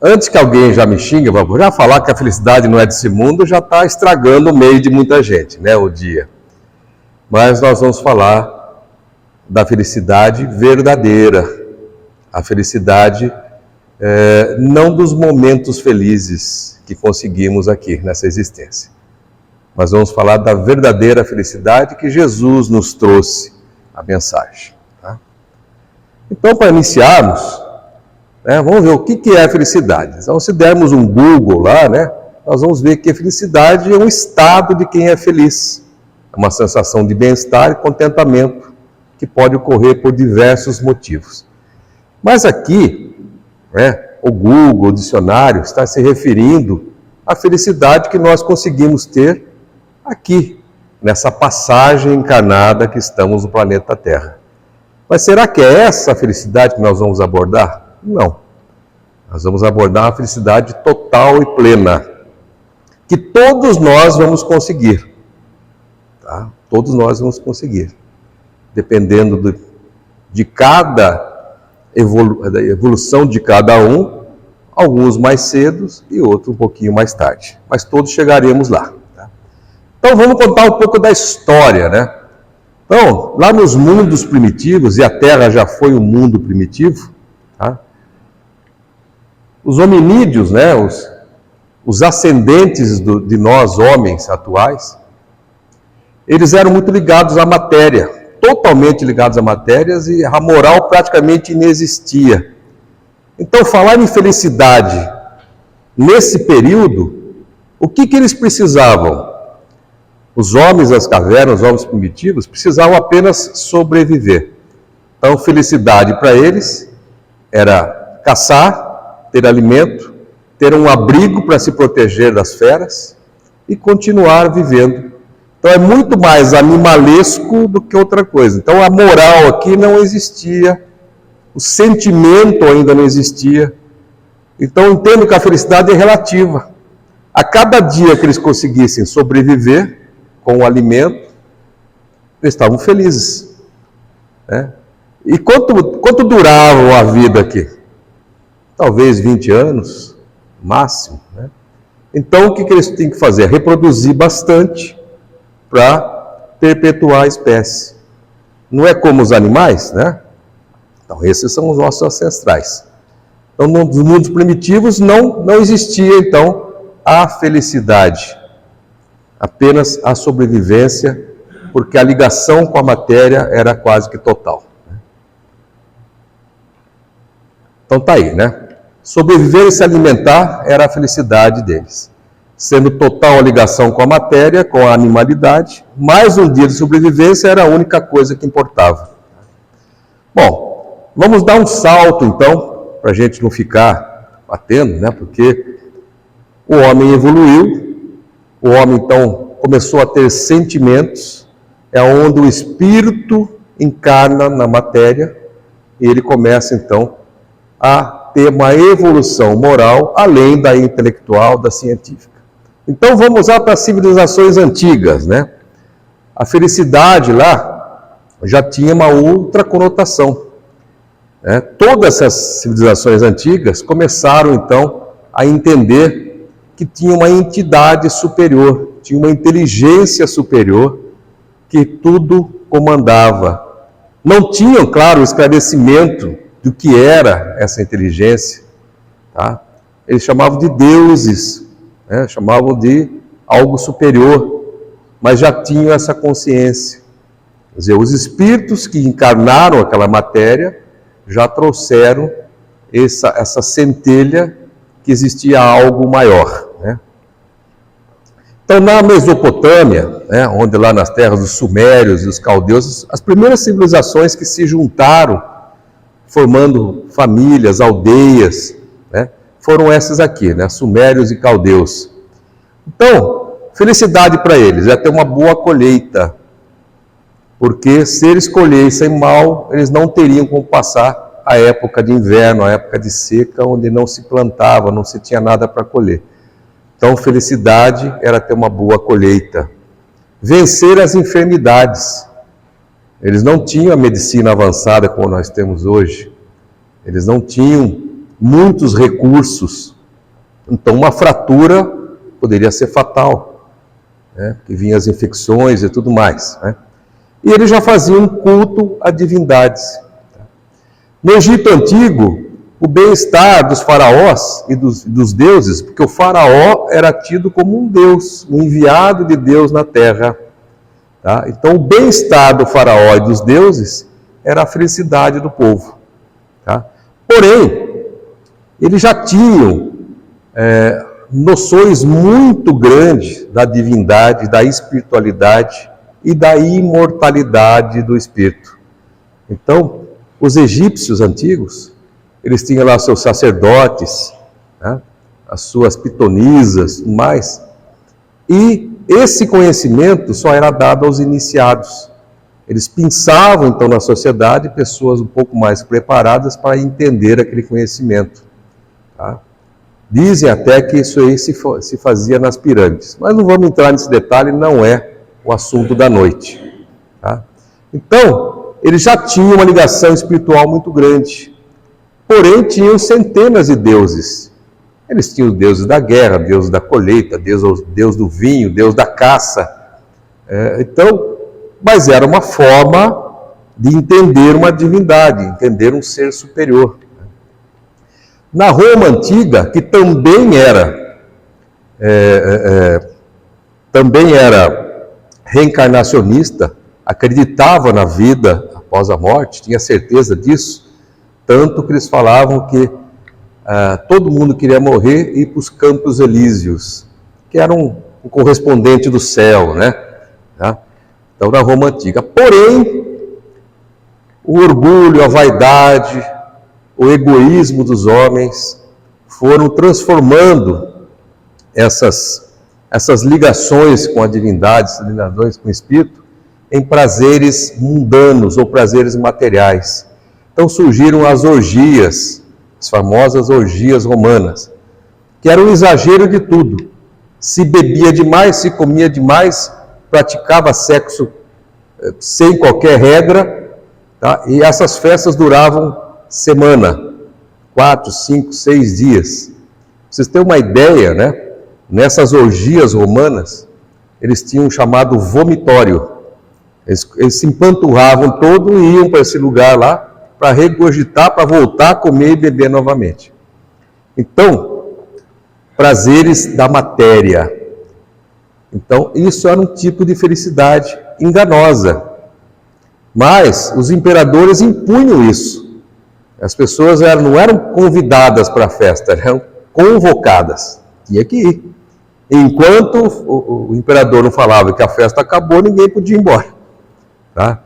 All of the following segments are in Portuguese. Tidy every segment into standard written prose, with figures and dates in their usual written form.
Antes que alguém já me xingue, já falar que a felicidade não é desse mundo, já está estragando o meio de muita gente, né, o dia. Mas nós vamos falar da felicidade verdadeira, a felicidade não dos momentos felizes que conseguimos aqui nessa existência. Mas vamos falar da verdadeira felicidade que Jesus nos trouxe a mensagem. Tá? Então, para iniciarmos, vamos ver o que é a felicidade. Então, se dermos um Google lá, nós vamos ver que a felicidade é um estado de quem é feliz. É uma sensação de bem-estar e contentamento que pode ocorrer por diversos motivos. Mas aqui, o Google, o dicionário, está se referindo à felicidade que nós conseguimos ter aqui, nessa passagem encarnada que estamos no planeta Terra. Mas será que é essa a felicidade que nós vamos abordar? Não. Nós vamos abordar a felicidade total e plena, que todos nós vamos conseguir. Tá? Todos nós vamos conseguir. Dependendo de cada evolução de cada um, alguns mais cedo e outros um pouquinho mais tarde. Mas todos chegaremos lá. Então vamos contar um pouco da história, Então, lá nos mundos primitivos, e a Terra já foi um mundo primitivo, tá? Os hominídeos, os ascendentes de nós, homens atuais, eles eram muito ligados à matéria, totalmente ligados à matéria, e a moral praticamente inexistia. Então, falar em felicidade nesse período, o que eles precisavam? Os homens das cavernas, os homens primitivos, precisavam apenas sobreviver. Então, felicidade para eles era caçar, ter alimento, ter um abrigo para se proteger das feras e continuar vivendo. Então, é muito mais animalesco do que outra coisa. Então, a moral aqui não existia, o sentimento ainda não existia. Então, entendo que a felicidade é relativa. A cada dia que eles conseguissem sobreviver com o alimento, eles estavam felizes. E quanto durava a vida aqui? Talvez 20 anos, máximo. Então, o que eles têm que fazer? Reproduzir bastante para perpetuar a espécie. Não é como os animais, Então, esses são os nossos ancestrais. Então, nos mundos primitivos não existia, então, a felicidade. Apenas a sobrevivência, porque a ligação com a matéria era quase que total. Então tá aí, Sobreviver e se alimentar era a felicidade deles. Sendo total a ligação com a matéria, com a animalidade, mais um dia de sobrevivência era a única coisa que importava. Bom, vamos dar um salto então, para a gente não ficar batendo, porque o homem evoluiu. O homem, então, começou a ter sentimentos, é onde o espírito encarna na matéria, e ele começa, então, a ter uma evolução moral, além da intelectual, da científica. Então, vamos lá para as civilizações antigas, A felicidade lá já tinha uma outra conotação. Todas essas civilizações antigas começaram, então, a entender que tinha uma entidade superior, tinha uma inteligência superior que tudo comandava. Não tinham, claro, o esclarecimento do que era essa inteligência. Tá? Eles chamavam de deuses, chamavam de algo superior, mas já tinham essa consciência. Quer dizer, os espíritos que encarnaram aquela matéria já trouxeram essa centelha que existia algo maior. Então, na Mesopotâmia, onde lá nas terras dos sumérios e dos caldeus, as primeiras civilizações que se juntaram, formando famílias, aldeias, foram essas aqui, sumérios e caldeus. Então, felicidade para eles é ter uma boa colheita, porque se eles colhessem mal, eles não teriam como passar a época de inverno, a época de seca, onde não se plantava, não se tinha nada para colher. Então, felicidade era ter uma boa colheita. Vencer as enfermidades. Eles não tinham a medicina avançada como nós temos hoje. Eles não tinham muitos recursos. Então, uma fratura poderia ser fatal, né? Que vinham as infecções e tudo mais, né? E eles já faziam um culto a divindades. No Egito Antigo, o bem-estar dos faraós e dos deuses, porque o faraó era tido como um deus, um enviado de Deus na terra. Tá? Então, o bem-estar do faraó e dos deuses era a felicidade do povo. Tá? Porém, eles já tinham noções muito grandes da divindade, da espiritualidade e da imortalidade do espírito. Então, os egípcios antigos, eles tinham lá seus sacerdotes, né, as suas pitonisas, mais, e esse conhecimento só era dado aos iniciados. Eles pensavam, então, na sociedade, pessoas um pouco mais preparadas para entender aquele conhecimento. Tá? Dizem até que isso aí se fazia nas pirâmides, mas não vamos entrar nesse detalhe, não é o assunto da noite. Tá? Então, eles já tinham uma ligação espiritual muito grande, porém tinham centenas de deuses. Eles tinham os deuses da guerra, Deus da colheita, Deus do vinho, Deus da caça. Mas era uma forma de entender uma divindade, entender um ser superior. Na Roma Antiga, que também era reencarnacionista, acreditava na vida após a morte, tinha certeza disso, tanto que eles falavam que todo mundo queria morrer e ir para os Campos Elíseos, que era um correspondente do céu, né? Tá? Então, na Roma Antiga. Porém, o orgulho, a vaidade, o egoísmo dos homens foram transformando essas ligações com a divindade, essas ligações com o espírito, em prazeres mundanos ou prazeres materiais. Então surgiram as orgias, as famosas orgias romanas, que era um exagero de tudo. Se bebia demais, se comia demais, praticava sexo sem qualquer regra, tá? E essas festas duravam semana, 4, 5, 6 dias. Pra vocês terem uma ideia, né? Nessas orgias romanas, eles tinham um chamado vomitório. Eles se empanturravam todo e iam para esse lugar lá, para regurgitar, para voltar a comer e beber novamente. Então, prazeres da matéria. Então, isso era um tipo de felicidade enganosa. Mas os imperadores impunham isso. As pessoas não eram convidadas para a festa, eram convocadas. Tinha que ir. Enquanto o imperador não falava que a festa acabou, ninguém podia ir embora. Tá?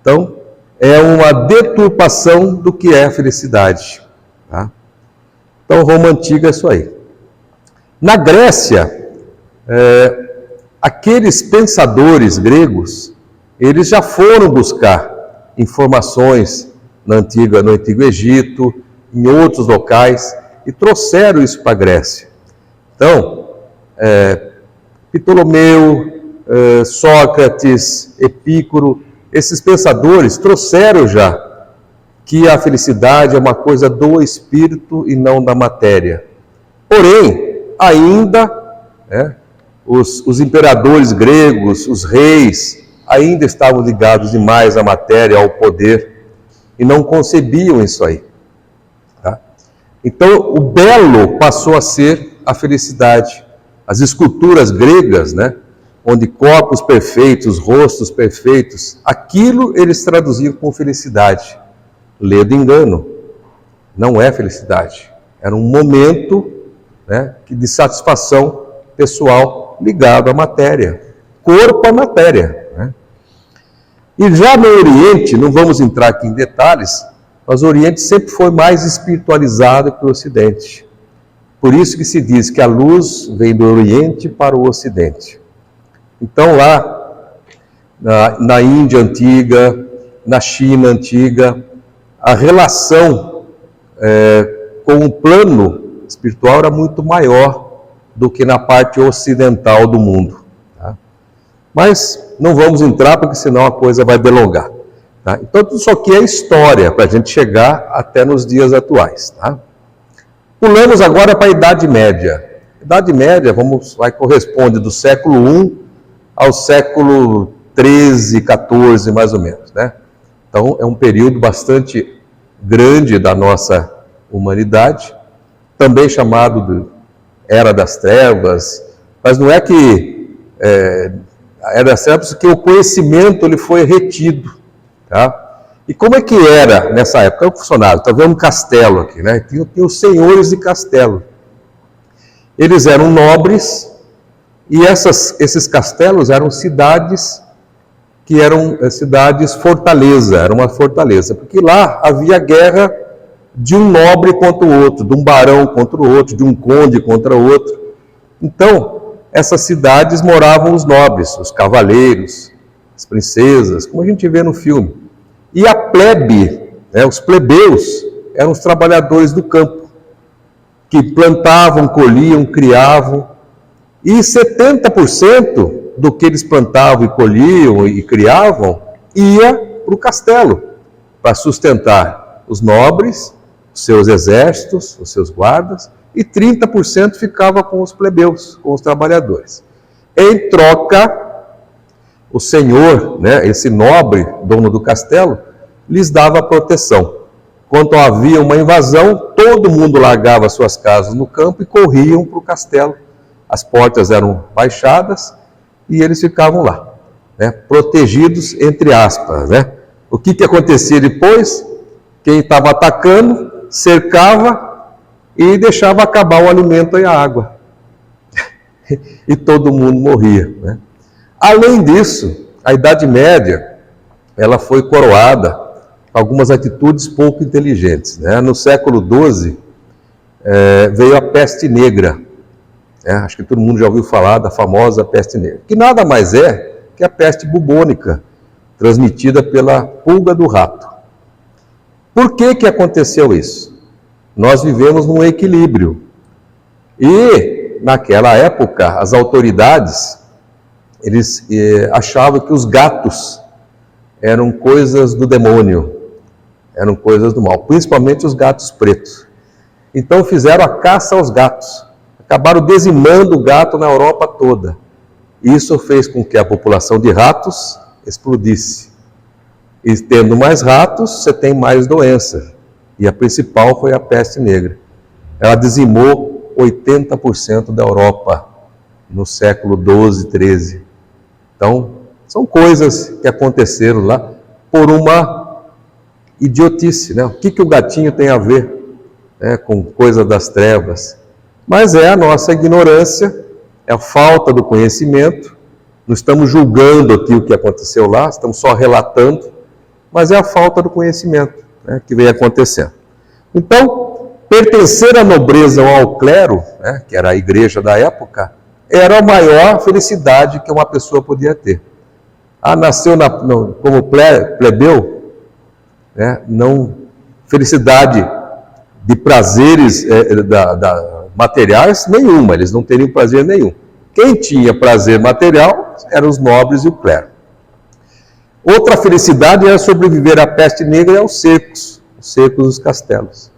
Então, é uma deturpação do que é a felicidade. Tá? Então, Roma Antiga é isso aí. Na Grécia, aqueles pensadores gregos, eles já foram buscar informações no Antigo Egito, em outros locais, e trouxeram isso para a Grécia. Então, Ptolomeu, Sócrates, Epícoro, esses pensadores trouxeram já que a felicidade é uma coisa do espírito e não da matéria. Porém, ainda, os imperadores gregos, os reis, ainda estavam ligados demais à matéria, ao poder, e não concebiam isso aí. Tá? Então, o belo passou a ser a felicidade. As esculturas gregas, né, onde corpos perfeitos, rostos perfeitos, aquilo eles traduziam com felicidade. Ledo engano, não é felicidade. Era um momento, né, de satisfação pessoal ligado à matéria. Corpo à matéria. Né? E já no Oriente, não vamos entrar aqui em detalhes, mas o Oriente sempre foi mais espiritualizado que o Ocidente. Por isso que se diz que a luz vem do Oriente para o Ocidente. Então lá, na Índia Antiga, na China Antiga, a relação com o plano espiritual era muito maior do que na parte ocidental do mundo. Tá? Mas não vamos entrar, porque senão a coisa vai delongar. Tá? Então, isso aqui é história, para a gente chegar até nos dias atuais. Tá? Pulamos agora para a Idade Média. Idade Média corresponde do século I ao século XIII, XIV, mais ou menos, né? Então, é um período bastante grande da nossa humanidade, também chamado de Era das Trevas, mas não é que a Era das Trevas, porque o conhecimento ele foi retido, tá? E como é que era nessa época? Como funcionava? Está vendo um castelo aqui, né? Tinha os senhores de castelo. Eles eram nobres e esses castelos eram cidades que eram cidades fortaleza, era uma fortaleza, porque lá havia guerra de um nobre contra o outro, de um barão contra o outro, de um conde contra o outro. Então, essas cidades moravam os nobres, os cavaleiros, as princesas, como a gente vê no filme. E a plebe, os plebeus, eram os trabalhadores do campo, que plantavam, colhiam, criavam, e 70% do que eles plantavam e colhiam e criavam ia para o castelo, para sustentar os nobres, os seus exércitos, os seus guardas, e 30% ficava com os plebeus, com os trabalhadores. Em troca, o senhor, esse nobre, dono do castelo, lhes dava proteção. Quando havia uma invasão, todo mundo largava suas casas no campo e corriam para o castelo. As portas eram baixadas e eles ficavam lá, protegidos, entre aspas. O que acontecia depois? Quem estava atacando, cercava e deixava acabar o alimento e a água. E todo mundo morria. Além disso, a Idade Média ela foi coroada com algumas atitudes pouco inteligentes. No século XII veio a peste negra. Acho que todo mundo já ouviu falar da famosa peste negra, que nada mais é que a peste bubônica, transmitida pela pulga do rato. Por que aconteceu isso? Nós vivemos num equilíbrio. E, naquela época, as autoridades eles achavam que os gatos eram coisas do demônio, eram coisas do mal, principalmente os gatos pretos. Então fizeram a caça aos gatos, acabaram dizimando o gato na Europa toda. Isso fez com que a população de ratos explodisse. E tendo mais ratos, você tem mais doença. E a principal foi a peste negra. Ela dizimou 80% da Europa no século XII, XIII. Então, são coisas que aconteceram lá por uma idiotice. O que o gatinho tem a ver com coisa das trevas? Mas é a nossa ignorância, é a falta do conhecimento. Não estamos julgando aqui o que aconteceu lá, estamos só relatando, mas é a falta do conhecimento que vem acontecendo. Então, pertencer à nobreza ou ao clero, que era a igreja da época, era a maior felicidade que uma pessoa podia ter. Nasceu como plebeu, não felicidade de prazeres materiais nenhuma, eles não teriam prazer nenhum. Quem tinha prazer material eram os nobres e o clero. Outra felicidade era sobreviver à peste negra e aos cercos dos castelos.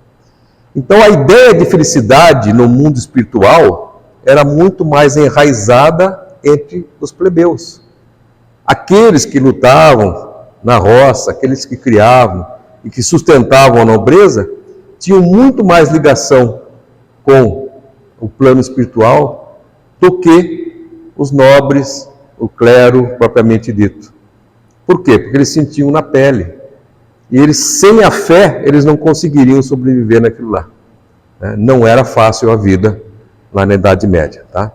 Então a ideia de felicidade no mundo espiritual era muito mais enraizada entre os plebeus. Aqueles que lutavam na roça, aqueles que criavam e que sustentavam a nobreza, tinham muito mais ligação com o plano espiritual do que os nobres, o clero propriamente dito. Por quê? Porque eles sentiam na pele. E eles, sem a fé, eles não conseguiriam sobreviver naquilo lá. Não era fácil a vida lá na Idade Média. Tá?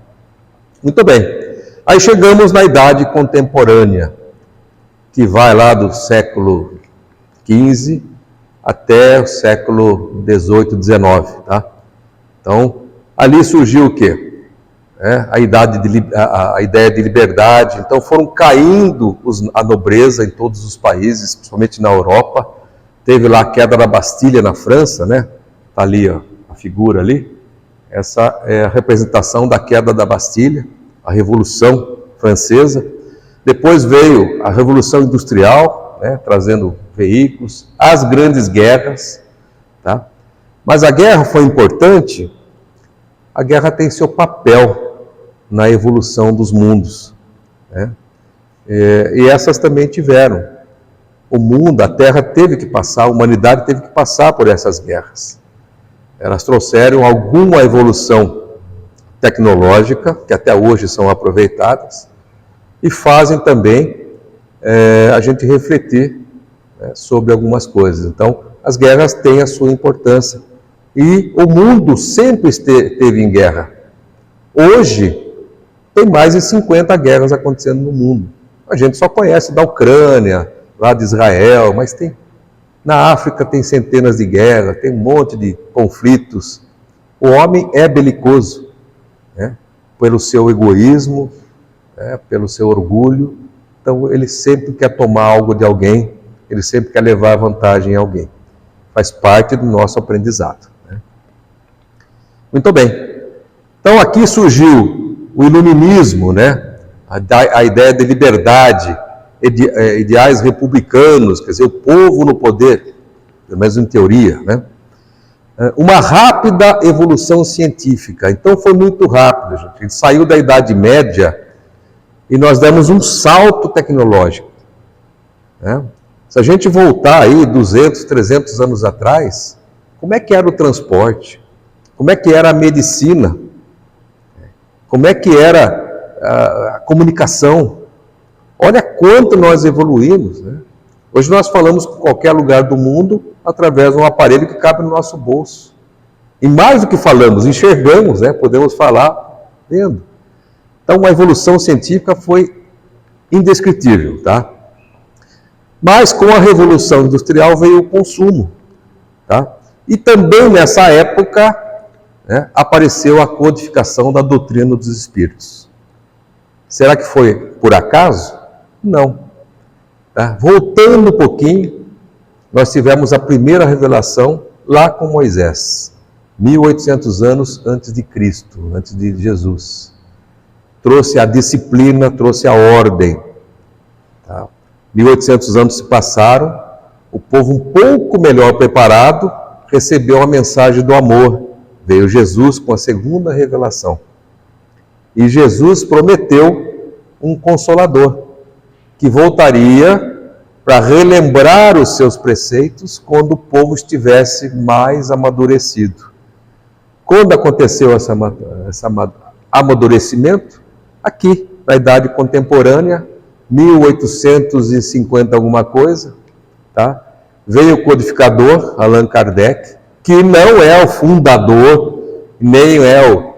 Muito bem. Aí chegamos na Idade Contemporânea, que vai lá do século XV até o século XVIII, XIX. Tá? Então, ali surgiu o quê? A ideia de liberdade. Então foram caindo a nobreza em todos os países, principalmente na Europa. Teve lá a queda da Bastilha na França, Está ali a figura ali. Essa é a representação da queda da Bastilha, a Revolução Francesa. Depois veio a Revolução Industrial, trazendo veículos, as grandes guerras, tá? Mas a guerra foi importante? A guerra tem seu papel na evolução dos mundos, né? E essas também tiveram. O mundo, a Terra teve que passar, a humanidade teve que passar por essas guerras. Elas trouxeram alguma evolução tecnológica, que até hoje são aproveitadas, e fazem também a gente refletir, né, sobre algumas coisas. Então, as guerras têm a sua importância. E o mundo sempre esteve em guerra. Hoje, tem mais de 50 guerras acontecendo no mundo. A gente só conhece da Ucrânia, lá de Israel, mas na África tem centenas de guerras, tem um monte de conflitos. O homem é belicoso, né? Pelo seu egoísmo, né? Pelo seu orgulho. Então ele sempre quer tomar algo de alguém, ele sempre quer levar vantagem em alguém. Faz parte do nosso aprendizado, né? Muito bem. Então aqui surgiu o iluminismo, né? A ideia de liberdade, ideais republicanos, quer dizer, o povo no poder, pelo menos em teoria, né? Uma rápida evolução científica. Então foi muito rápido, gente. A gente saiu da Idade Média e nós demos um salto tecnológico, né? Se a gente voltar aí 200, 300 anos atrás, como é que era o transporte? Como é que era a medicina? Como é que era a comunicação? Olha quanto nós evoluímos, né? Hoje nós falamos com qualquer lugar do mundo através de um aparelho que cabe no nosso bolso. E mais do que falamos, enxergamos, né? Podemos falar vendo. Então a evolução científica foi indescritível, tá? Mas com a Revolução Industrial veio o consumo, tá? E também nessa época, né, apareceu a codificação da doutrina dos espíritos. Será que foi por acaso? Não. Tá? Voltando um pouquinho, nós tivemos a primeira revelação lá com Moisés, 1800 anos antes de Cristo, antes de Jesus. Trouxe a disciplina, trouxe a ordem. Tá? 1800 anos se passaram, o povo um pouco melhor preparado recebeu a mensagem do amor. Veio Jesus com a segunda revelação. E Jesus prometeu um consolador, que voltaria para relembrar os seus preceitos quando o povo estivesse mais amadurecido. Quando aconteceu esse amadurecimento? Aqui, na idade contemporânea, 1850 alguma coisa, tá? Veio o codificador, Allan Kardec, que não é o fundador, nem é o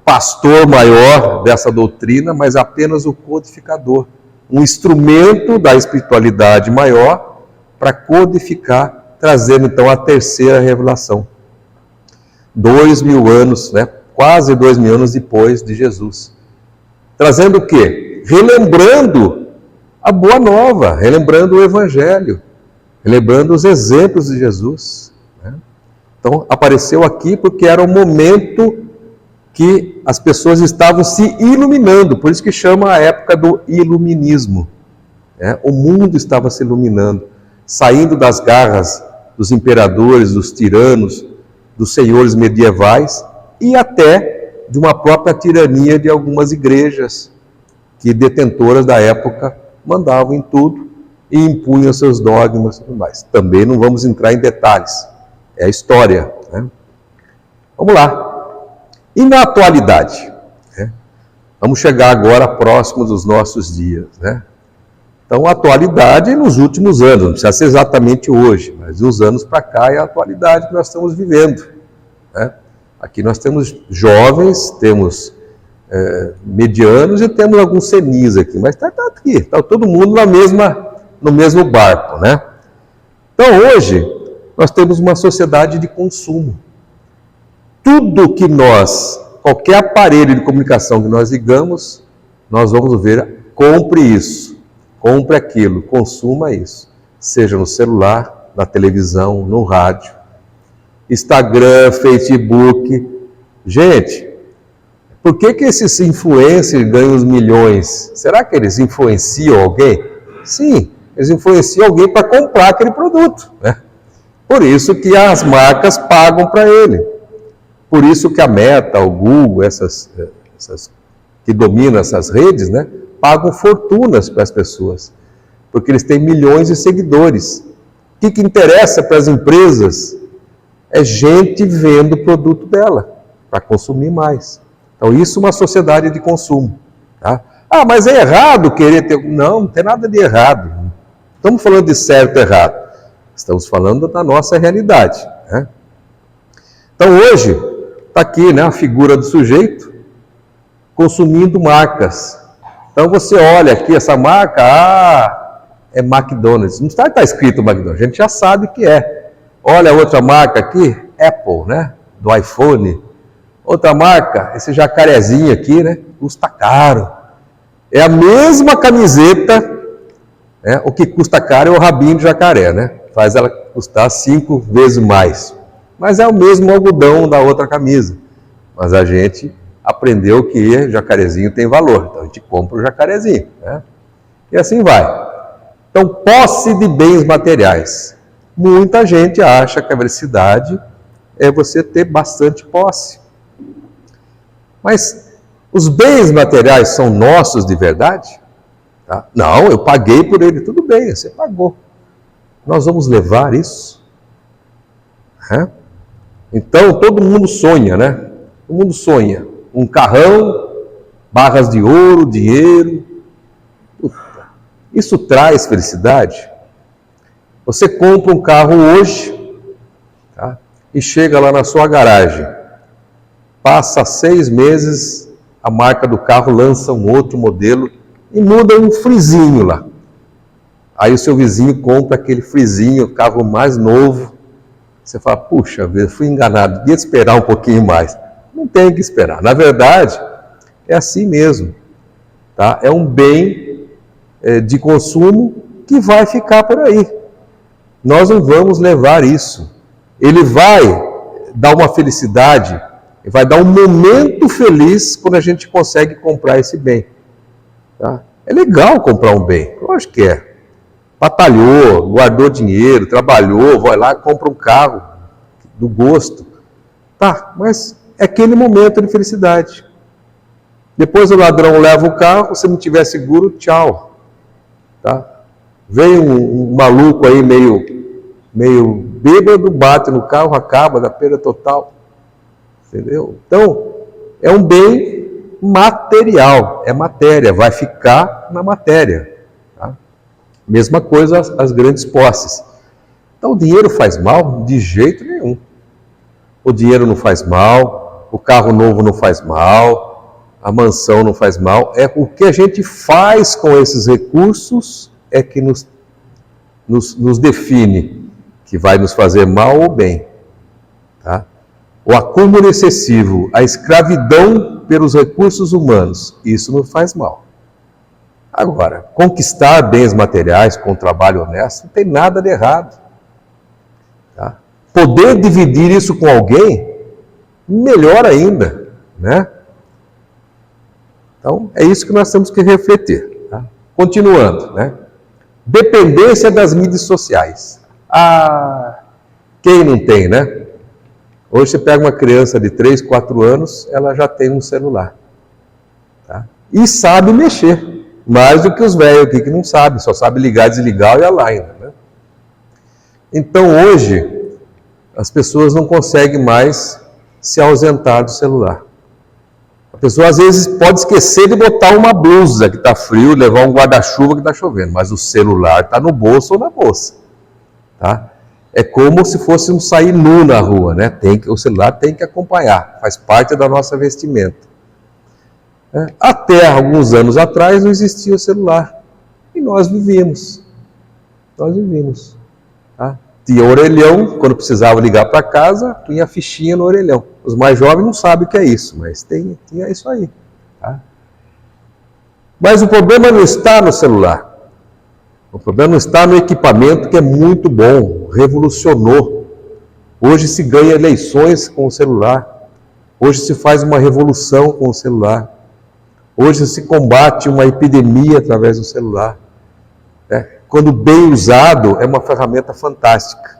pastor maior dessa doutrina, mas apenas o codificador, um instrumento da espiritualidade maior para codificar, trazendo então a terceira revelação. 2000 anos, né? Quase 2000 anos depois de Jesus. Trazendo o quê? Relembrando a boa nova, relembrando o evangelho, relembrando os exemplos de Jesus, né? Então apareceu aqui porque era o momento que as pessoas estavam se iluminando, por isso que chama a época do iluminismo, né? O mundo estava se iluminando, saindo das garras dos imperadores, dos tiranos, dos senhores medievais e até de uma própria tirania de algumas igrejas que detentoras da época mandavam em tudo e impunham seus dogmas e tudo mais. Também não vamos entrar em detalhes, é a história, né? Vamos lá. E na atualidade, né? Vamos chegar agora próximo dos nossos dias, né? Então, a atualidade nos últimos anos, não precisa ser exatamente hoje, mas uns anos para cá é a atualidade que nós estamos vivendo, né? Aqui nós temos jovens, temos medianos e temos alguns senis aqui, mas está aqui, está todo mundo no mesmo barco, né? Então, hoje, nós temos uma sociedade de consumo. Tudo que qualquer aparelho de comunicação que nós ligamos, nós vamos ver, compre isso, compre aquilo, consuma isso. Seja no celular, na televisão, no rádio, Instagram, Facebook. Gente, por que esses influencers ganham os milhões? Será que eles influenciam alguém? Sim, eles influenciam alguém para comprar aquele produto, né? Por isso que as marcas pagam para ele. Por isso que a Meta, o Google, essas que dominam essas redes, né, pagam fortunas para as pessoas. Porque eles têm milhões de seguidores. O que interessa para as empresas é gente vendo o produto dela, para consumir mais. Então, isso é uma sociedade de consumo. Tá? Ah, mas é errado querer ter... Não, não tem nada de errado. Não estamos falando de certo e errado. Estamos falando da nossa realidade. Né? Então, hoje, está aqui, né, a figura do sujeito consumindo marcas. Então, você olha aqui, essa marca, é McDonald's. Não está escrito McDonald's, a gente já sabe que é. Olha a outra marca aqui, Apple, né, do iPhone. Outra marca, esse jacarezinho aqui, né, custa caro. É a mesma camiseta, né, o que custa caro é o rabinho de jacaré, né? Faz ela custar 5 vezes mais. Mas é o mesmo algodão da outra camisa. Mas a gente aprendeu que jacarezinho tem valor. Então a gente compra o jacarezinho. Né? E assim vai. Então, posse de bens materiais. Muita gente acha que a felicidade é você ter bastante posse. Mas os bens materiais são nossos de verdade? Tá? Não, eu paguei por ele. Tudo bem, você pagou. Nós vamos levar isso? Então, todo mundo sonha, né? Todo mundo sonha. Um carrão, barras de ouro, dinheiro. Isso traz felicidade? Você compra um carro hoje, tá? E chega lá na sua garagem. Passa 6 meses, a marca do carro lança um outro modelo e muda um frizinho lá. Aí o seu vizinho compra aquele frizinho, o carro mais novo. Você fala, puxa vida, fui enganado, devia esperar um pouquinho mais. Não tem que esperar. Na verdade, é assim mesmo. Tá? É um bem de consumo que vai ficar por aí. Nós não vamos levar isso. Ele vai dar uma felicidade, vai dar um momento feliz quando a gente consegue comprar esse bem. Tá? É legal comprar um bem, lógico que é. Batalhou, guardou dinheiro, trabalhou, vai lá e compra um carro do gosto. Tá, mas é aquele momento de felicidade. Depois o ladrão leva o carro, se não tiver seguro, tchau. Tá? Vem um maluco aí meio bêbado, bate no carro, acaba da perda total. Entendeu? Então, é um bem material, é matéria, vai ficar na matéria. Tá? Mesma coisa as grandes posses. Então, o dinheiro faz mal? De jeito nenhum. O dinheiro não faz mal, o carro novo não faz mal, a mansão não faz mal. É o que a gente faz com esses recursos é que nos define, que vai nos fazer mal ou bem. Tá? O acúmulo excessivo, a escravidão pelos recursos humanos, isso não faz mal. Agora, conquistar bens materiais com trabalho honesto não tem nada de errado. Tá? Poder dividir isso com alguém, melhor ainda, né? Então, é isso que nós temos que refletir. Tá? Continuando, né? Dependência das mídias sociais. Ah, quem não tem, né? Hoje você pega uma criança de 3, 4 anos, ela já tem um celular. Tá? E sabe mexer, mais do que os velhos aqui que não sabem, só sabe ligar, desligar e a lá ainda. Né? Então hoje, as pessoas não conseguem mais se ausentar do celular. A pessoa às vezes pode esquecer de botar uma blusa que está frio, levar um guarda-chuva que está chovendo, mas o celular está no bolso ou na bolsa. Tá? É como se fosse um sair nu na rua, né? O celular tem que acompanhar, faz parte da nossa vestimenta. Até alguns anos atrás não existia o celular. E nós vivíamos. Tá? Tinha orelhão, quando precisava ligar para casa, tinha fichinha no orelhão. Os mais jovens não sabem o que é isso, mas tinha isso aí. Tá? Mas o problema não está no celular. O problema não está no equipamento, que é muito bom, revolucionou. Hoje se ganha eleições com o celular. Hoje se faz uma revolução com o celular. Hoje se combate uma epidemia através do celular. Quando bem usado, é uma ferramenta fantástica.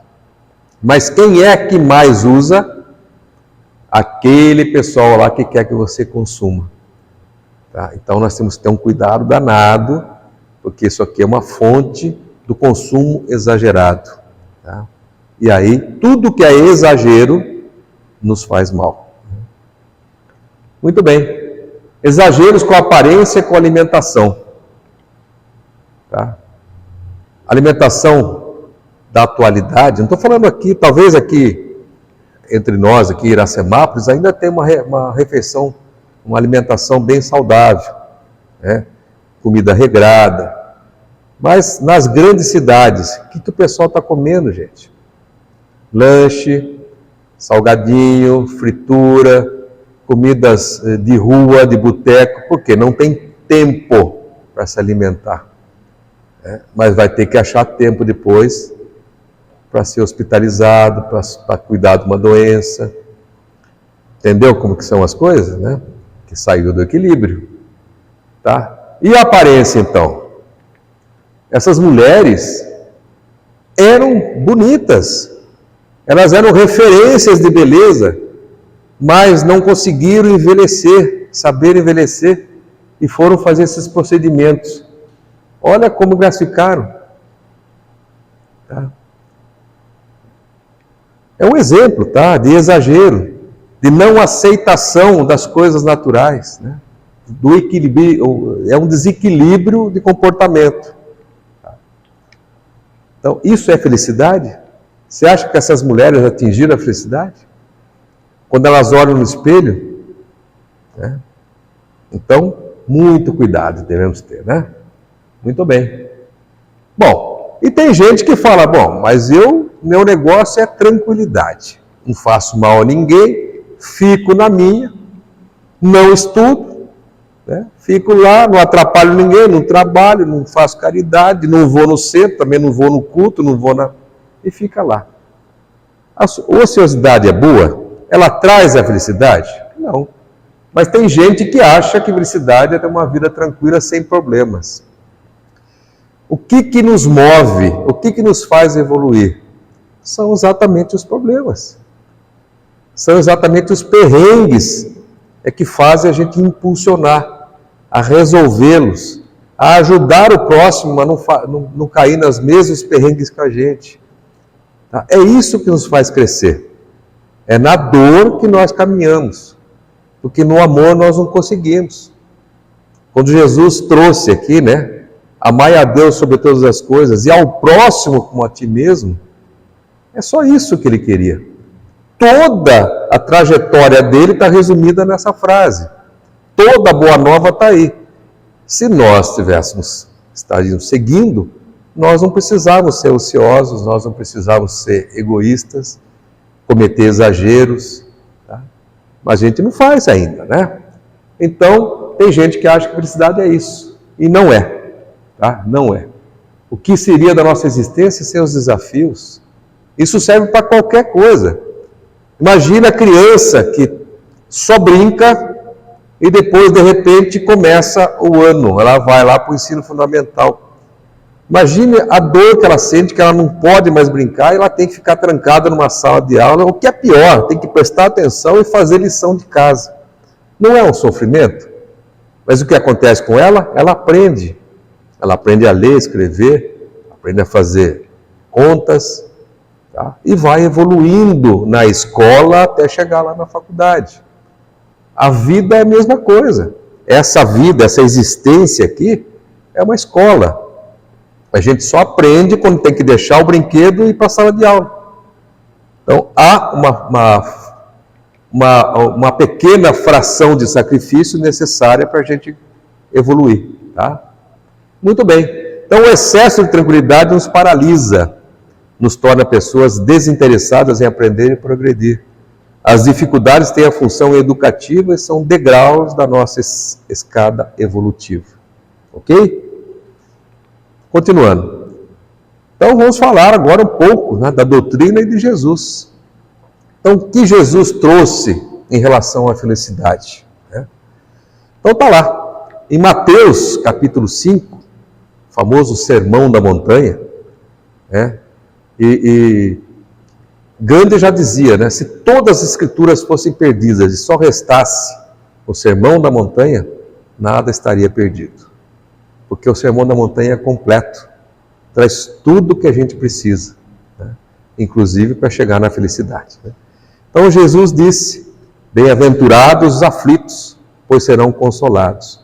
Mas quem é que mais usa? Aquele pessoal lá que quer que você consuma. Tá? Então nós temos que ter um cuidado danado, porque isso aqui é uma fonte do consumo exagerado. Tá? E aí, tudo que é exagero nos faz mal. Muito bem. Exageros com aparência e com alimentação. Tá? Alimentação da atualidade, não estou falando aqui, talvez aqui, entre nós, aqui em Iracemápolis, ainda tem uma refeição, uma alimentação bem saudável, né? Comida regrada. Mas nas grandes cidades, o que o pessoal está comendo, gente? Lanche, salgadinho, fritura, comidas de rua, de boteco, porque não tem tempo para se alimentar. Mas vai ter que achar tempo depois para ser hospitalizado, para cuidar de uma doença. Entendeu como que são as coisas, né? Que saiu do equilíbrio. Tá? E a aparência, então? Essas mulheres eram bonitas, elas eram referências de beleza, mas não conseguiram envelhecer, saber envelhecer, e foram fazer esses procedimentos. Olha como elas ficaram. Tá? É um exemplo, tá? De exagero, de não aceitação das coisas naturais, né? Do equilíbrio, é um desequilíbrio de comportamento. Então, isso é felicidade? Você acha que essas mulheres atingiram a felicidade? Quando elas olham no espelho? Né? Então, muito cuidado devemos ter, né? Muito bem. Bom, e tem gente que fala, bom, mas meu negócio é tranquilidade. Não faço mal a ninguém, fico na minha, não estudo, né? Fico lá, não atrapalho ninguém, não trabalho, não faço caridade, não vou no centro, também não vou no culto, não vou na... E fica lá. A ociosidade é boa? Ela traz a felicidade? Não. Mas tem gente que acha que felicidade é ter uma vida tranquila, sem problemas. O que nos move, o que nos faz evoluir? São exatamente os problemas. São exatamente os perrengues que fazem a gente impulsionar, a resolvê-los, a ajudar o próximo a não cair nos mesmos perrengues que a gente. Tá? É isso que nos faz crescer. É na dor que nós caminhamos, porque no amor nós não conseguimos. Quando Jesus trouxe aqui, né? Amai a Deus sobre todas as coisas e ao próximo como a ti mesmo, é só isso que ele queria. Toda a trajetória dele está resumida nessa frase. Toda a boa nova está aí. Se nós estaríamos seguindo, nós não precisávamos ser ociosos, nós não precisávamos ser egoístas, cometer exageros. Tá? Mas a gente não faz ainda, né? Então, tem gente que acha que felicidade é isso. E não é. Tá? Não é. O que seria da nossa existência sem os desafios? Isso serve para qualquer coisa. Imagina a criança que só brinca e depois, de repente, começa o ano. Ela vai lá para o ensino fundamental. Imagine a dor que ela sente, que ela não pode mais brincar e ela tem que ficar trancada numa sala de aula. O que é pior, tem que prestar atenção e fazer lição de casa. Não é um sofrimento? Mas o que acontece com ela? Ela aprende. Ela aprende a ler, escrever, aprende a fazer contas, tá? E vai evoluindo na escola até chegar lá na faculdade. A vida é a mesma coisa. Essa vida, essa existência aqui, é uma escola. A gente só aprende quando tem que deixar o brinquedo e ir para a sala de aula. Então, há uma pequena fração de sacrifício necessária para a gente evoluir, tá? Muito bem. Então, o excesso de tranquilidade nos paralisa, nos torna pessoas desinteressadas em aprender e progredir. As dificuldades têm a função educativa e são degraus da nossa escada evolutiva. Ok? Continuando. Então, vamos falar agora um pouco, né, da doutrina e de Jesus. Então, o que Jesus trouxe em relação à felicidade? Né? Então, está lá. Em Mateus, capítulo 5, famoso Sermão da Montanha, né? Gandhi já dizia, né, se todas as escrituras fossem perdidas e só restasse o Sermão da Montanha, nada estaria perdido. Porque o Sermão da Montanha é completo, traz tudo o que a gente precisa, né, inclusive para chegar na felicidade, né? Então Jesus disse, bem-aventurados os aflitos, pois serão consolados.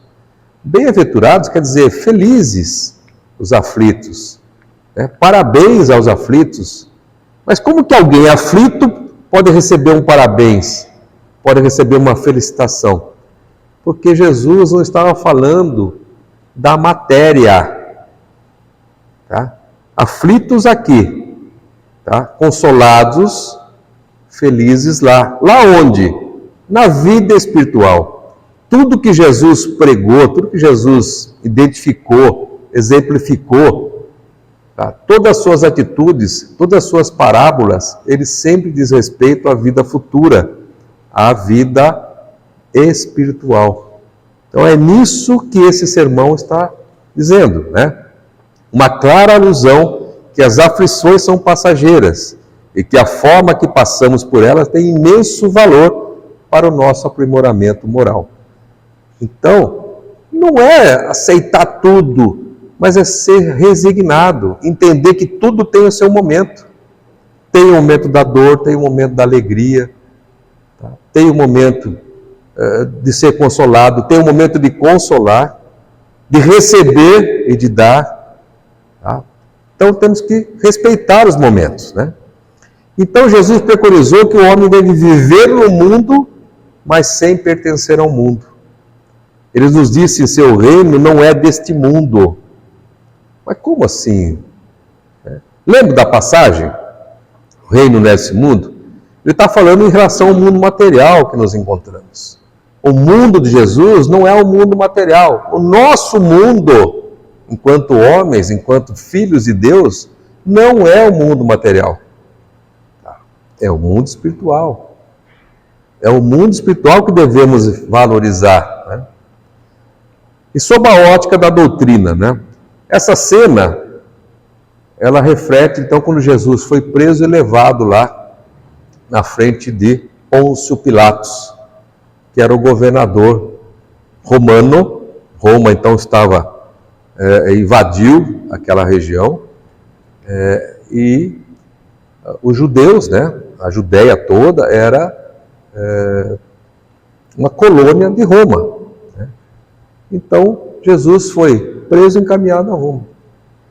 Bem-aventurados quer dizer felizes os aflitos, né? Parabéns aos aflitos. Mas como que alguém aflito pode receber um parabéns, pode receber uma felicitação? Porque Jesus não estava falando da matéria, tá? Aflitos aqui, tá? Consolados, felizes lá. Lá onde? Na vida espiritual. Tudo que Jesus pregou, tudo que Jesus identificou, exemplificou, tá? Todas as suas atitudes, todas as suas parábolas, ele sempre diz respeito à vida futura, à vida espiritual. Então é nisso que esse sermão está dizendo, né? Uma clara alusão que as aflições são passageiras e que a forma que passamos por elas tem imenso valor para o nosso aprimoramento moral. Então, não é aceitar tudo, mas é ser resignado, entender que tudo tem o seu momento. Tem o momento da dor, tem o momento da alegria, tá? Tem o momento de ser consolado, tem o momento de consolar, de receber e de dar, tá? Então temos que respeitar os momentos, né? Então Jesus preconizou que o homem deve viver no mundo, mas sem pertencer ao mundo. Ele nos disse, seu reino não é deste mundo. Mas como assim? Lembra da passagem? O reino não é desse mundo? Ele está falando em relação ao mundo material que nos encontramos. O mundo de Jesus não é o mundo material. O nosso mundo, enquanto homens, enquanto filhos de Deus, não é o mundo material. É o mundo espiritual. É o mundo espiritual que devemos valorizar, né? E sob a ótica da doutrina, né? Essa cena, ela reflete, então, quando Jesus foi preso e levado lá na frente de Pôncio Pilatos, que era o governador romano. Roma, então, invadiu aquela região, e os judeus, né? A Judéia toda era uma colônia de Roma, né? Então, Jesus foi preso e encaminhado a Roma.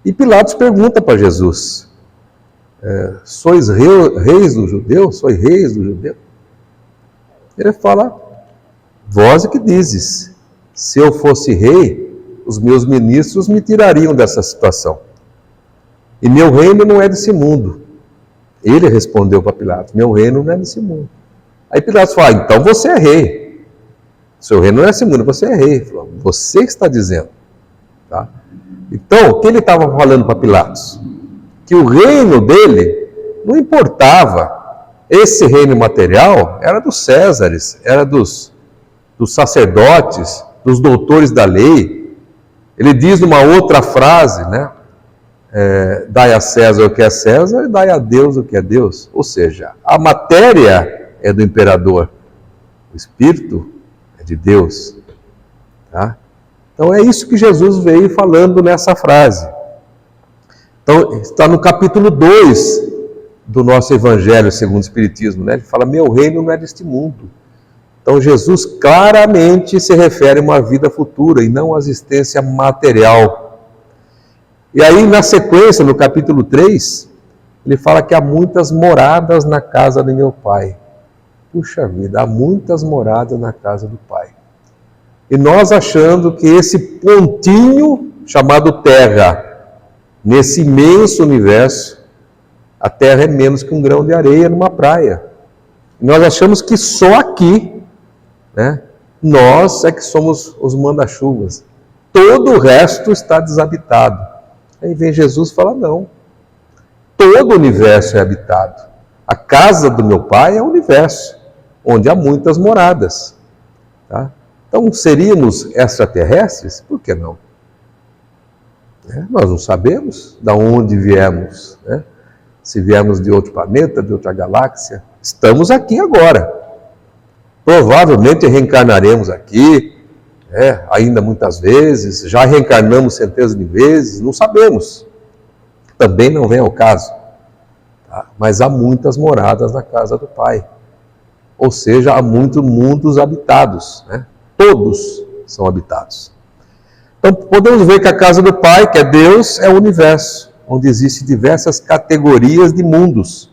E Pilatos pergunta para Jesus, sois reis dos judeus? Sois reis dos judeus? Ele fala, vós é que dizes, se eu fosse rei, os meus ministros me tirariam dessa situação. E meu reino não é desse mundo. Ele respondeu para Pilatos, meu reino não é desse mundo. Aí Pilatos fala, então você é rei. Seu reino não é desse mundo, você é rei. Ele falou, você que está dizendo. Tá? Então, o que ele estava falando para Pilatos? Que o reino dele não importava. Esse reino material era dos Césares, era dos sacerdotes, dos doutores da lei. Ele diz numa outra frase, né? Dai a César o que é César e dai a Deus o que é Deus. Ou seja, a matéria é do imperador, o espírito é de Deus. Tá? Então é isso que Jesus veio falando nessa frase. Então está no capítulo 2 do nosso Evangelho segundo o Espiritismo, né? Ele fala, meu reino não é deste mundo. Então Jesus claramente se refere a uma vida futura e não à existência material. E aí, na sequência, no capítulo 3, ele fala que há muitas moradas na casa de meu Pai. Puxa vida, há muitas moradas na casa do Pai. E nós achando que esse pontinho chamado Terra, nesse imenso universo, a Terra é menos que um grão de areia numa praia. E nós achamos que só aqui, né, nós é que somos os manda-chuvas. Todo o resto está desabitado. Aí vem Jesus e fala, não, todo o universo é habitado. A casa do meu Pai é o universo, onde há muitas moradas. Tá? Então, seríamos extraterrestres? Por que não? Nós não sabemos de onde viemos, né? se viemos de outro planeta, de outra galáxia. Estamos aqui agora. Provavelmente reencarnaremos aqui, ainda muitas vezes, já reencarnamos centenas de vezes, não sabemos. Também não vem ao caso. Tá? Mas há muitas moradas na casa do Pai. Ou seja, há muitos mundos habitados, né? Todos são habitados. Então podemos ver que a casa do Pai, que é Deus, é o universo, onde existem diversas categorias de mundos,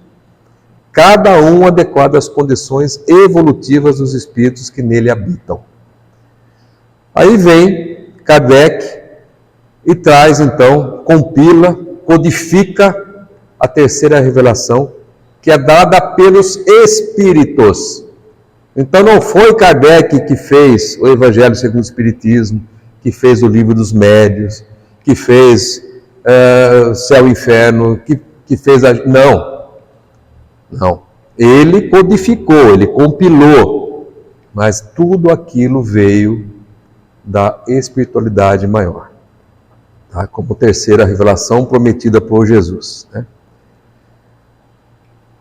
cada um adequado às condições evolutivas dos espíritos que nele habitam. Aí vem Kardec e traz então, compila, codifica a terceira revelação, que é dada pelos Espíritos. Então não foi Kardec que fez o Evangelho segundo o Espiritismo, que fez o Livro dos Médiuns, que fez Céu e Inferno, que fez a... Não. Ele codificou, ele compilou, mas tudo aquilo veio da espiritualidade maior, tá? Como terceira revelação prometida por Jesus, né?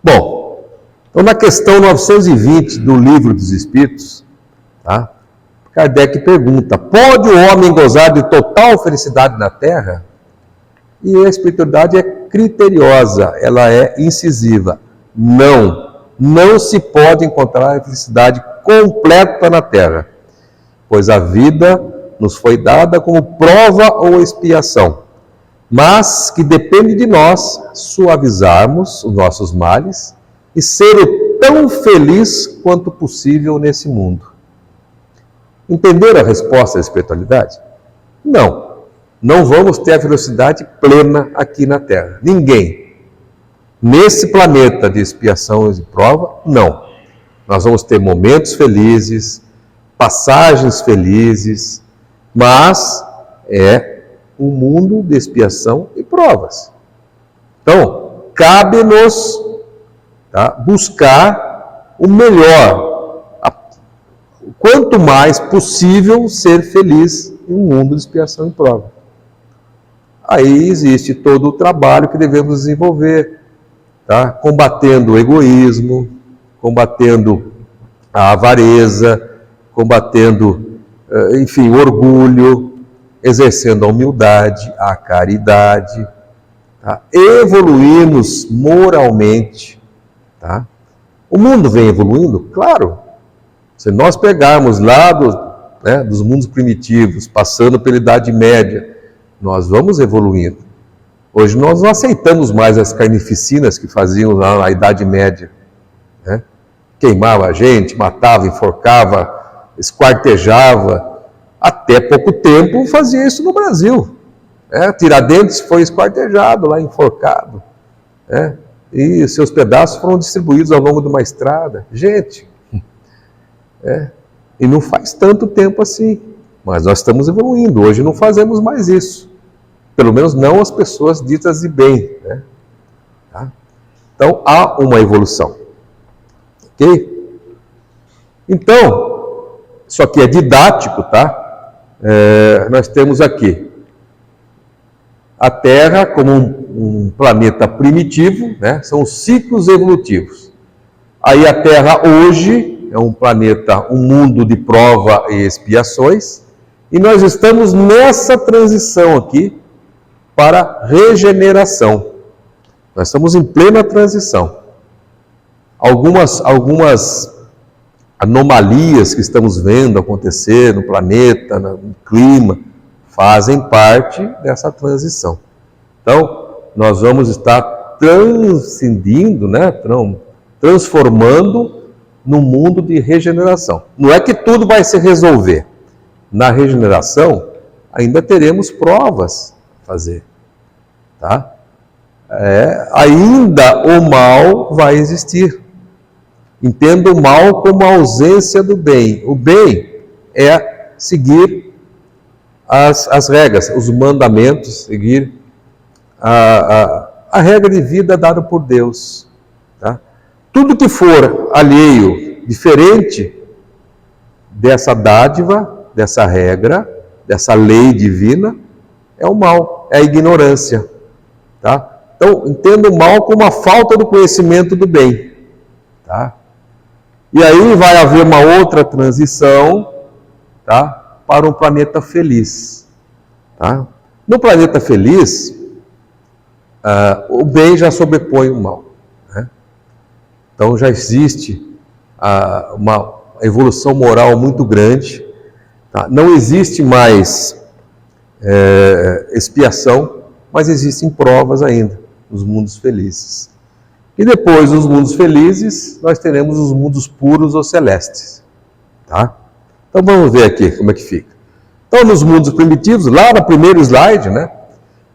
Bom, então na questão 920 do Livro dos Espíritos, tá? Kardec pergunta: pode o homem gozar de total felicidade na Terra? E a espiritualidade é criteriosa, ela é incisiva. Não se pode encontrar a felicidade completa na Terra, pois a vida nos foi dada como prova ou expiação, mas que depende de nós suavizarmos os nossos males e ser tão feliz quanto possível nesse mundo. Entenderam a resposta da espiritualidade? Não vamos ter a felicidade plena aqui na Terra. Ninguém. Nesse planeta de expiação e de prova, não. Nós vamos ter momentos felizes, passagens felizes, mas é um mundo de expiação e provas. Então, cabe-nos, tá, buscar o melhor, quanto mais possível ser feliz em um mundo de expiação e prova. Aí existe todo o trabalho que devemos desenvolver, tá? Combatendo o egoísmo, combatendo a avareza, combatendo, enfim, o orgulho, exercendo a humildade, a caridade, tá? Evoluirmos moralmente, tá? O mundo vem evoluindo? Claro. Se nós pegarmos lá dos mundos primitivos, passando pela Idade Média, nós vamos evoluindo. Hoje nós não aceitamos mais as carnificinas que faziam lá na Idade Média, né? Queimava a gente, matava, enforcava, esquartejava. Até pouco tempo fazia isso no Brasil. Tiradentes foi esquartejado lá, enforcado, né? E seus pedaços foram distribuídos ao longo de uma estrada. Gente, e não faz tanto tempo assim, mas nós estamos evoluindo. Hoje não fazemos mais isso, pelo menos não as pessoas ditas de bem, né? Tá? Então há uma evolução, ok? Então, isso aqui é didático, tá? Nós temos aqui a Terra como um planeta primitivo, né? São os ciclos evolutivos. Aí a Terra hoje é um planeta, um mundo de prova e expiações, e nós estamos nessa transição aqui para regeneração. Nós estamos em plena transição. Algumas anomalias que estamos vendo acontecer no planeta, no clima, fazem parte dessa transição. Então, nós vamos estar transcendindo, né? Transformando no mundo de regeneração. Não é que tudo vai se resolver. Na regeneração, ainda teremos provas a fazer, tá? Ainda o mal vai existir. Entenda o mal como a ausência do bem. O bem é seguir as regras, os mandamentos, seguir a regra de vida dada por Deus, tá? Tudo que for alheio, diferente dessa dádiva, dessa regra, dessa lei divina, é o mal, é a ignorância, tá? Então, entenda o mal como a falta do conhecimento do bem. Tá? E aí vai haver uma outra transição, tá? Para um planeta feliz. Tá? No planeta feliz, o bem já sobrepõe o mal. Né? Então já existe uma evolução moral muito grande. Tá? Não existe mais expiação, mas existem provas ainda nos mundos felizes. E depois dos mundos felizes, nós teremos os mundos puros ou celestes. Tá? Então vamos ver aqui como é que fica. Então nos mundos primitivos, lá no primeiro slide, né?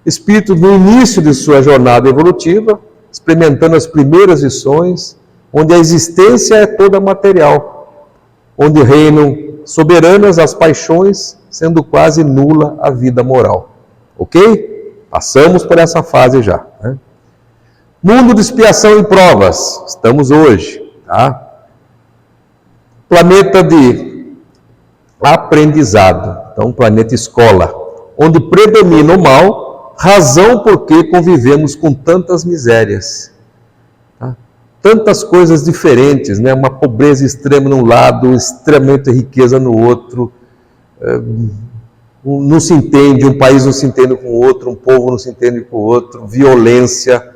Espírito no início de sua jornada evolutiva, experimentando as primeiras lições, onde a existência é toda material, onde reinam soberanas as paixões, sendo quase nula a vida moral. Ok? Passamos por essa fase já. Né? Mundo de expiação e provas, estamos hoje. Tá? Planeta de aprendizado, então planeta escola, onde predomina o mal, razão por que convivemos com tantas misérias. Tá? Tantas coisas diferentes, né? Uma pobreza extrema num lado, extremamente riqueza no outro, não se entende, um país não se entende com o outro, um povo não se entende com o outro, violência,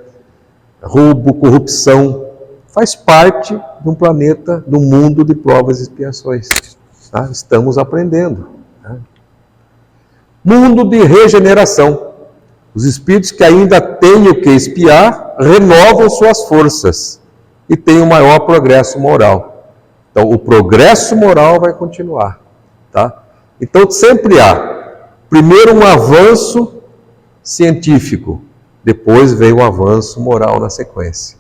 roubo, corrupção, faz parte de um planeta, de um mundo de provas e expiações. Tá? Estamos aprendendo. Tá? Mundo de regeneração. Os espíritos que ainda têm o que expiar, renovam suas forças e têm um maior progresso moral. Então, o progresso moral vai continuar. Tá? Então, sempre há, primeiro, um avanço científico, depois vem o avanço moral na sequência.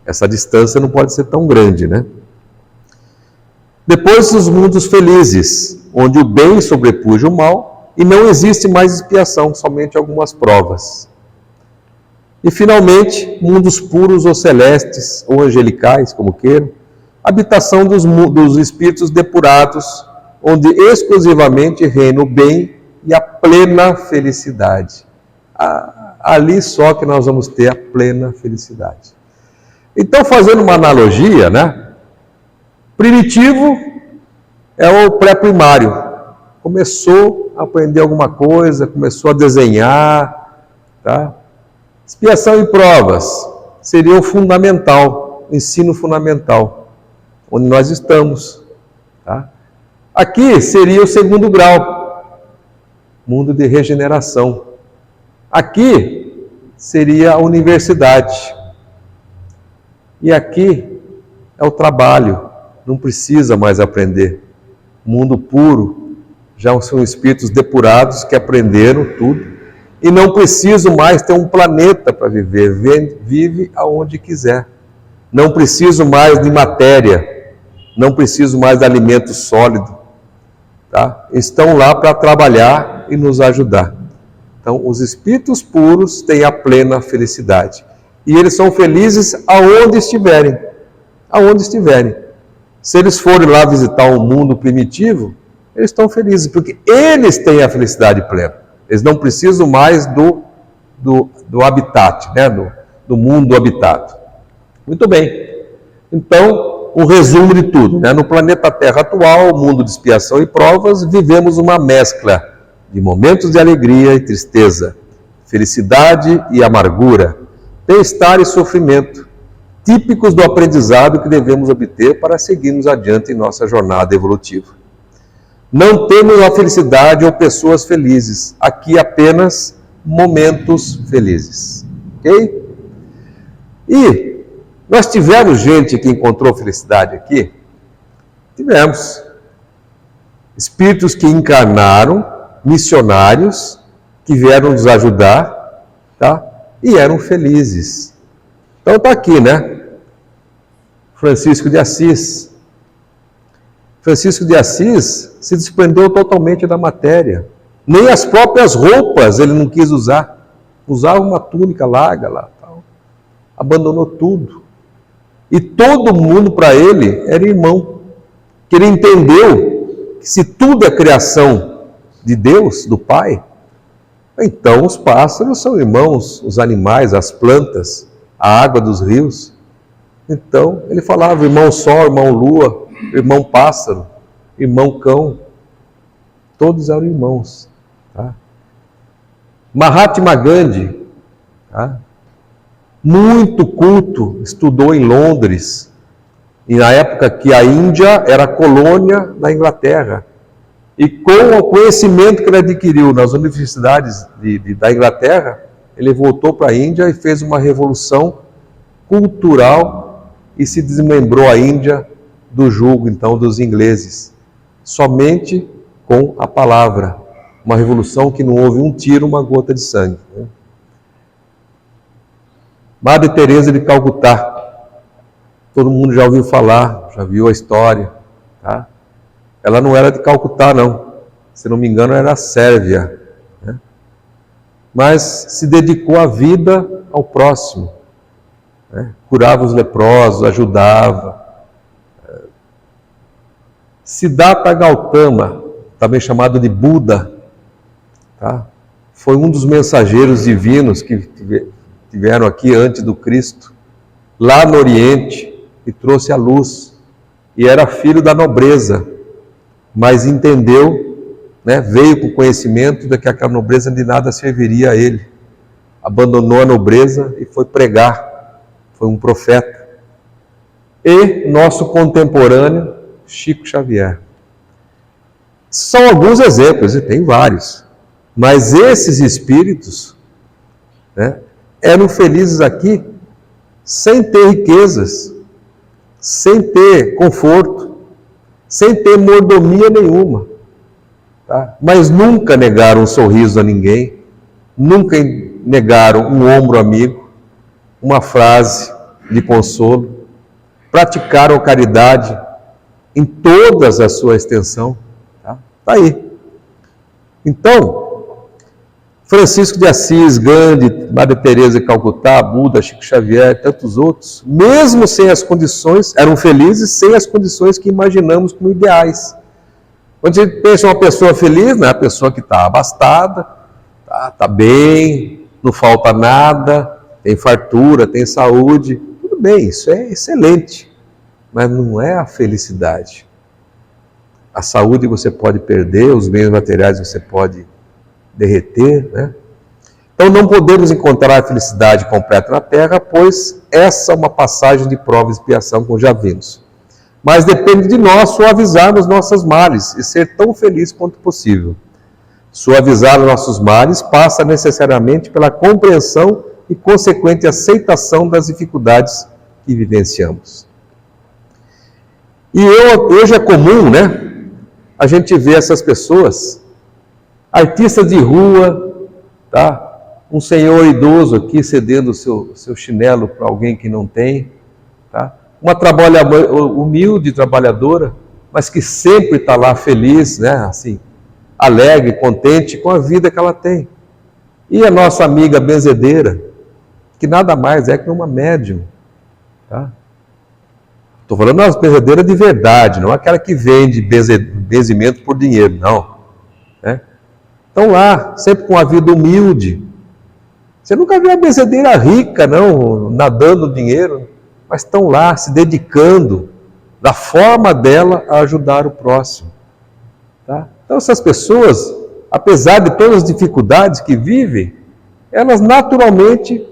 Essa distância não pode ser tão grande, né? Depois, os mundos felizes, onde o bem sobrepuja o mal e não existe mais expiação, somente algumas provas. E, finalmente, mundos puros ou celestes, ou angelicais, como queiram, habitação dos espíritos depurados, onde exclusivamente reina o bem e a plena felicidade. Ali só que nós vamos ter a plena felicidade. Então, fazendo uma analogia, né? Primitivo é o pré-primário. Começou a aprender alguma coisa, começou a desenhar, tá? Expiação e provas seria o fundamental, o ensino fundamental, onde nós estamos, tá? Aqui seria o segundo grau, mundo de regeneração. Aqui seria a universidade. E aqui é o trabalho, não precisa mais aprender. Mundo puro, já são espíritos depurados que aprenderam tudo e não precisam mais ter um planeta para viver, vive aonde quiser. Não preciso mais de matéria, não preciso mais de alimento sólido. Tá? Estão lá para trabalhar e nos ajudar. Então, os espíritos puros têm a plena felicidade. E eles são felizes aonde estiverem. Aonde estiverem. Se eles forem lá visitar um mundo primitivo, eles estão felizes, porque eles têm a felicidade plena. Eles não precisam mais do habitat, né? do mundo habitado. Muito bem. Então, um resumo de tudo. Né? No planeta Terra atual, mundo de expiação e provas, vivemos uma mescla de momentos de alegria e tristeza, felicidade e amargura, bem-estar e sofrimento, típicos do aprendizado que devemos obter para seguirmos adiante em nossa jornada evolutiva. Não temos a felicidade ou pessoas felizes, aqui apenas momentos felizes. Ok? E nós tivemos gente que encontrou felicidade aqui? Tivemos. Espíritos que encarnaram, missionários, que vieram nos ajudar, tá? E eram felizes. Então está aqui, né? Francisco de Assis. Francisco de Assis se desprendeu totalmente da matéria. Nem as próprias roupas ele não quis usar. Usava uma túnica larga lá, tal. Abandonou tudo. E todo mundo para ele era irmão. Que ele entendeu que se tudo é criação de Deus, do Pai, Então os pássaros são irmãos, os animais, as plantas, a água dos rios. Então ele falava irmão sol, irmão lua, irmão pássaro, irmão cão. Todos eram irmãos. Tá? Mahatma Gandhi, tá? Muito culto, estudou em Londres, e na época que a Índia era colônia da Inglaterra. E com o conhecimento que ele adquiriu nas universidades da Inglaterra, ele voltou para a Índia e fez uma revolução cultural e se desmembrou a Índia do jugo, então, dos ingleses. Somente com a palavra. Uma revolução que não houve um tiro, uma gota de sangue. Madre Teresa de Calcutá. Todo mundo já ouviu falar, já viu a história. Tá? Ela não era de Calcutá, não. Se não me engano, era Sérvia. Né? Mas se dedicou a vida ao próximo. Né? Curava os leprosos, ajudava. Siddhartha Gautama, também chamado de Buda, tá? Foi um dos mensageiros divinos que tiveram aqui antes do Cristo, lá no Oriente, e trouxe a luz. E era filho da nobreza, mas entendeu, né, veio com o conhecimento de que aquela nobreza de nada serviria a ele. Abandonou a nobreza e foi pregar. Foi um profeta. E nosso contemporâneo, Chico Xavier. São alguns exemplos, e tem vários. Mas esses espíritos, né, eram felizes aqui sem ter riquezas, sem ter conforto, sem ter mordomia nenhuma. Tá? Mas nunca negaram um sorriso a ninguém, nunca negaram um ombro amigo, uma frase de consolo, praticaram caridade em toda a sua extensão. Tá aí. Então, Francisco de Assis, Gandhi, Madre Teresa de Calcutá, Buda, Chico Xavier e tantos outros, mesmo sem as condições, eram felizes sem as condições que imaginamos como ideais. Quando a gente pensa uma pessoa feliz, né, a pessoa que está abastada, está bem, não falta nada, tem fartura, tem saúde, tudo bem, isso é excelente, mas não é a felicidade. A saúde você pode perder, os bens materiais você pode derreter, né? Então não podemos encontrar a felicidade completa na Terra, pois essa é uma passagem de prova e expiação, como já vimos. Mas depende de nós suavizarmos nossas males e ser tão feliz quanto possível. Suavizar nossos males passa necessariamente pela compreensão e consequente aceitação das dificuldades que vivenciamos. E hoje é comum, né, a gente ver essas pessoas, artistas de rua, tá? Um senhor idoso aqui cedendo o seu chinelo para alguém que não tem, tá? Uma trabalhadora, humilde trabalhadora, mas que sempre está lá feliz, né? Assim, alegre, contente com a vida que ela tem. E a nossa amiga benzedeira, que nada mais é que uma médium, tá? Estou falando das benzedeiras de verdade, não aquela que vende benzimento por dinheiro, não. Né? Estão lá, sempre com a vida humilde. Você nunca viu uma benzedeira rica, não, nadando dinheiro, mas estão lá, se dedicando, da forma dela, a ajudar o próximo. Tá? Então essas pessoas, apesar de todas as dificuldades que vivem, elas naturalmente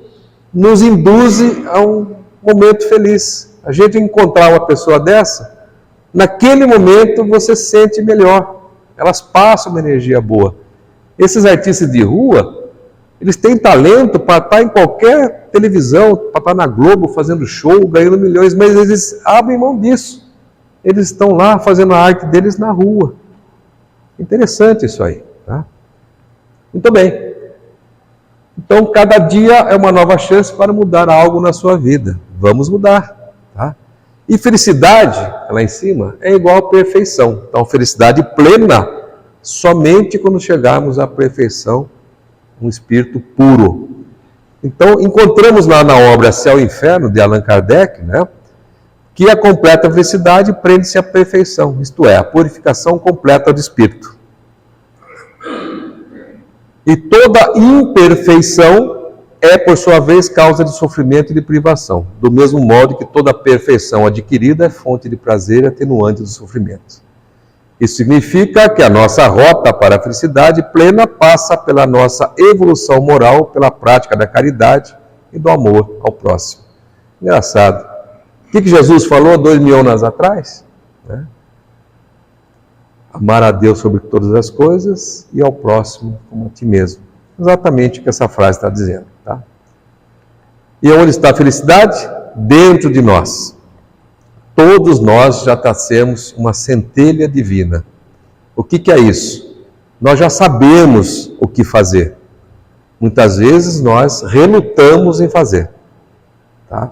nos induzem a um momento feliz. A gente encontrar uma pessoa dessa, naquele momento você se sente melhor. Elas passam uma energia boa. Esses artistas de rua, eles têm talento para estar em qualquer televisão, para estar na Globo fazendo show, ganhando milhões, mas eles abrem mão disso. Eles estão lá fazendo a arte deles na rua. Interessante isso aí. Tá? Muito bem. Então, cada dia é uma nova chance para mudar algo na sua vida. Vamos mudar. Tá? E felicidade, lá em cima, é igual a perfeição. Então, felicidade plena, somente quando chegarmos à perfeição, um espírito puro. Então, encontramos lá na obra Céu e Inferno, de Allan Kardec, né, que a completa felicidade prende-se à perfeição, isto é, a purificação completa do espírito. E toda imperfeição é, por sua vez, causa de sofrimento e de privação. Do mesmo modo que toda perfeição adquirida é fonte de prazer e atenuante do sofrimento. Isso significa que a nossa rota para a felicidade plena passa pela nossa evolução moral, pela prática da caridade e do amor ao próximo. Engraçado. O que Jesus falou 2000 anos atrás? Amar a Deus sobre todas as coisas e ao próximo como a ti mesmo. Exatamente o que essa frase está dizendo. Tá? E onde está a felicidade? Dentro de nós. Todos nós já temos uma centelha divina. O que é isso? Nós já sabemos o que fazer. Muitas vezes nós relutamos em fazer. Tá?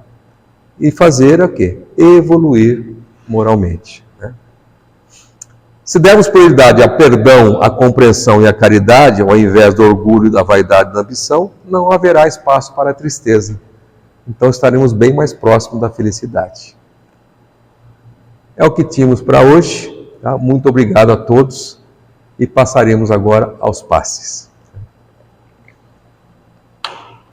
E fazer é o quê? Evoluir moralmente. Né? Se dermos prioridade ao perdão, à compreensão e à caridade, ao invés do orgulho, da vaidade e da ambição, não haverá espaço para a tristeza. Então estaremos bem mais próximos da felicidade. É o que tínhamos para hoje. Tá? Muito obrigado a todos e passaremos agora aos passes.